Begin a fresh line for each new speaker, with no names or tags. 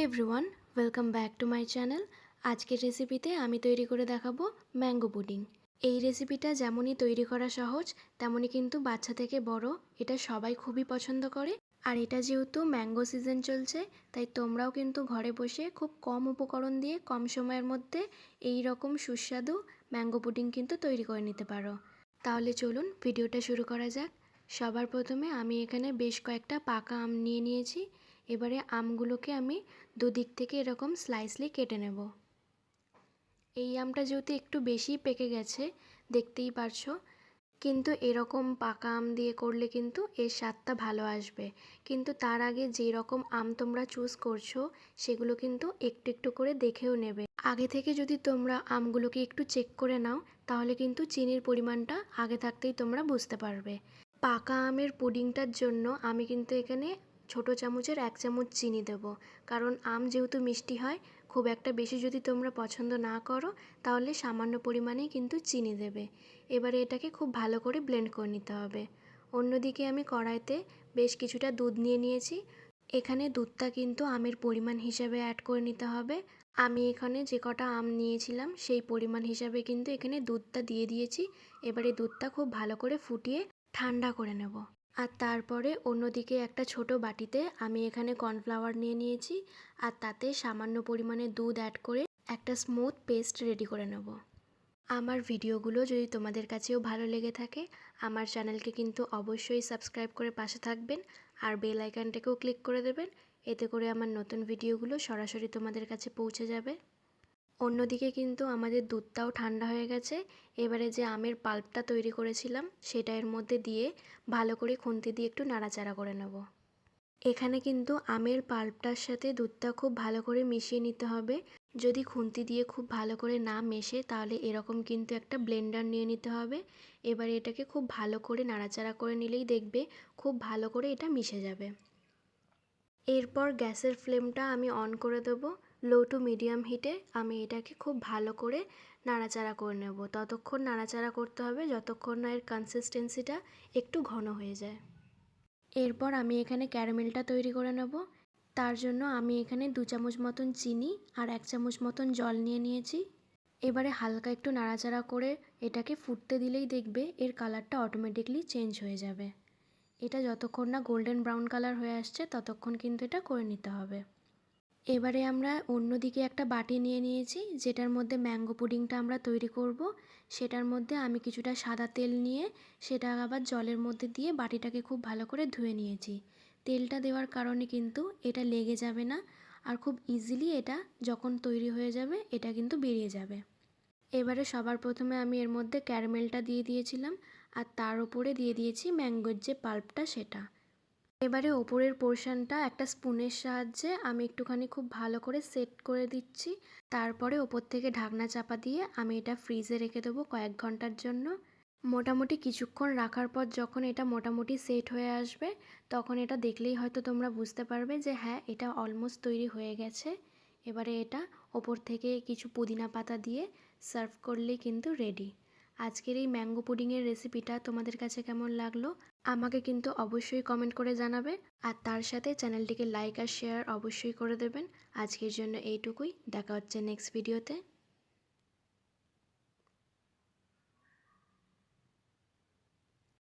Everyone, welcome back to my channel. আজকের রেসিপিতে আমি তৈরি করে দেখাবো ম্যাঙ্গো পুডিং। এই রেসিপিটা যেমনই তৈরি করা সহজ, তেমনই কিন্তু বাচ্চা থেকে বড় এটা সবাই খুবই পছন্দ করে। আর এটা যেহেতু ম্যাঙ্গো সিজন চলছে, তাই তোমরাও কিন্তু ঘরে বসে খুব কম উপকরণ দিয়ে কম সময়ের মধ্যে এই রকম সুস্বাদু ম্যাঙ্গো পুডিং কিন্তু তৈরি করে নিতে পারো। তাহলে চলুন ভিডিওটা শুরু করা যাক। সবার প্রথমে আমি এখানে বেশ কয়েকটা পাকা আম নিয়ে নিয়েছি। এবারে আমগুলোকে আমি দুদিক থেকে এরকম স্লাইসলি কেটে নেব। এই আমটা যেহেতু একটু বেশি পেকে গেছে, দেখতেই পারছো, কিন্তু এরকম পাকা আম দিয়ে করলে কিন্তু এর স্বাদটা ভালো আসবে। কিন্তু তার আগে যেই রকম আম তোমরা চুজ করছো, সেগুলো কিন্তু একটু একটু করে দেখেও নেবে। আগে থেকে যদি তোমরা আমগুলোকে একটু চেক করে নাও, তাহলে কিন্তু চিনির পরিমাণটা আগে থাকতেই তোমরা বুঝতে পারবে। পাকা আমের পুডিংটার জন্য আমি কিন্তু এখানে ছোট চামচের 1 চামচ চিনি দেব, কারণ আম যেহেতু মিষ্টি হয়, খুব একটা বেশি যদি তোমরা পছন্দ না করো, তাহলে সামান্য পরিমাণেই কিন্তু চিনি দেবে। এবারে এটাকে খুব ভালো করে ব্লেন্ড করে নিতে হবে। অন্যদিকে আমি কড়াইতে বেশ কিছুটা দুধ নিয়ে নিয়েছি। এখানে দুধটা কিন্তু আমের পরিমাণ হিসাবে অ্যাড করে নিতে হবে। আমি এখানে যে কটা আম নিয়েছিলাম সেই পরিমাণ হিসাবে কিন্তু এখানে দুধটা দিয়ে দিয়েছি। এবারে দুধটা খুব ভালো করে ফুটিয়ে ঠান্ডা করে নেব। আর তারপরে অন্যদিকে একটা ছোট বাটিতে আমি এখানে কর্নফ্লাওয়ার নিয়ে নিয়েছি, আর তাতে সামান্য পরিমাণে দুধ অ্যাড করে একটা স্মুথ পেস্ট রেডি করে নেব। আমার ভিডিওগুলো যদি তোমাদের কাছেও ভালো লেগে থাকে, আমার চ্যানেলকে কিন্তু অবশ্যই সাবস্ক্রাইব করে পাশে থাকবেন, আর বেল আইকনটাকেও ক্লিক করে দেবেন। এতে করে আমার নতুন ভিডিওগুলো সরাসরি তোমাদের কাছে পৌঁছে যাবে। অন্যদিকে কিন্তু আমাদের দুধটাও ঠান্ডা হয়ে গেছে। এবারে যে আমের পাল্পটা তৈরি করেছিলাম, সেটা এর মধ্যে দিয়ে ভালো করে খুন্তি দিয়ে একটু নাড়াচাড়া করে নেব। এখানে কিন্তু আমের পাল্পটার সাথে দুধটা খুব ভালো করে মিশিয়ে নিতে হবে। যদি খুন্তি দিয়ে খুব ভালো করে না মেশে, তাহলে এরকম কিন্তু একটা ব্লেন্ডার নিয়ে নিতে হবে। এবারে এটাকে খুব ভালো করে নাড়াচাড়া করে নিলেই দেখবে খুব ভালো করে এটা মিশে যাবে। এরপর গ্যাসের ফ্লেমটা আমি অন করে দেবো। লো টু মিডিয়াম হিটে আমি এটাকে খুব ভালো করে নাড়াচাড়া করে নেব। ততক্ষণ নাড়াচাড়া করতে হবে যতক্ষণ না এর কনসিস্টেন্সিটা একটু ঘন হয়ে যায়। এরপর আমি এখানে ক্যারামেলটা তৈরি করে নেব। তার জন্য আমি এখানে 2 চামচ মতন চিনি আর 1 চামচ মতন জল নিয়ে নিয়েছি। এবারে হালকা একটু নাড়াচাড়া করে এটাকে ফুটতে দিলেই দেখবে এর কালারটা অটোমেটিকলি চেঞ্জ হয়ে যাবে। এটা যতক্ষণ না গোল্ডেন ব্রাউন কালার হয়ে আসছে, ততক্ষণ কিন্তু এটা করে নিতে হবে। এবারে আমরা অন্যদিকে একটা বাটি নিয়ে নিয়েছি, যেটার মধ্যে ম্যাঙ্গো পুডিংটা আমরা তৈরি করব। সেটার মধ্যে আমি কিছুটা সাদা তেল নিয়ে সেটা আবার জলের মধ্যে দিয়ে বাটিটাকে খুব ভালো করে ধুয়ে নিয়েছি। তেলটা দেওয়ার কারণে কিন্তু এটা লেগে যাবে না, আর খুব ইজিলি এটা যখন তৈরি হয়ে যাবে এটা কিন্তু বেরিয়ে যাবে। এবারে সবার প্রথমে আমি এর মধ্যে ক্যারামেলটা দিয়ে দিয়েছিলাম, আর তার উপরে দিয়ে দিয়েছি ম্যাঙ্গোর যে পাল্পটা সেটা। এবারে ওপরের পোর্শনটা একটা স্পুনের সাহায্যে আমি একটুখানি খুব ভালো করে সেট করে দিচ্ছি। তারপরে ওপর থেকে ঢাকনা চাপা দিয়ে আমি এটা ফ্রিজে রেখে দেবো কয়েক ঘন্টার জন্য। মোটামুটি কিছুক্ষণ রাখার পর যখন এটা মোটামুটি সেট হয়ে আসবে, তখন এটা দেখলেই হয়তো তোমরা বুঝতে পারবে যে হ্যাঁ, এটা অলমোস্ট তৈরি হয়ে গেছে। এবারে এটা ওপর থেকে কিছু পুদিনা পাতা দিয়ে সার্ভ করলেই কিন্তু রেডি। আজকের এই ম্যাঙ্গো পুডিংয়ের রেসিপিটা তোমাদের কাছে কেমন লাগলো আমাকে কিন্তু অবশ্যই কমেন্ট করে জানাবে, আর তার সাথে চ্যানেলটিকে লাইক আর শেয়ার অবশ্যই করে দেবেন। আজকের জন্য এইটুকুই, দেখা হচ্ছে নেক্সট ভিডিওতে।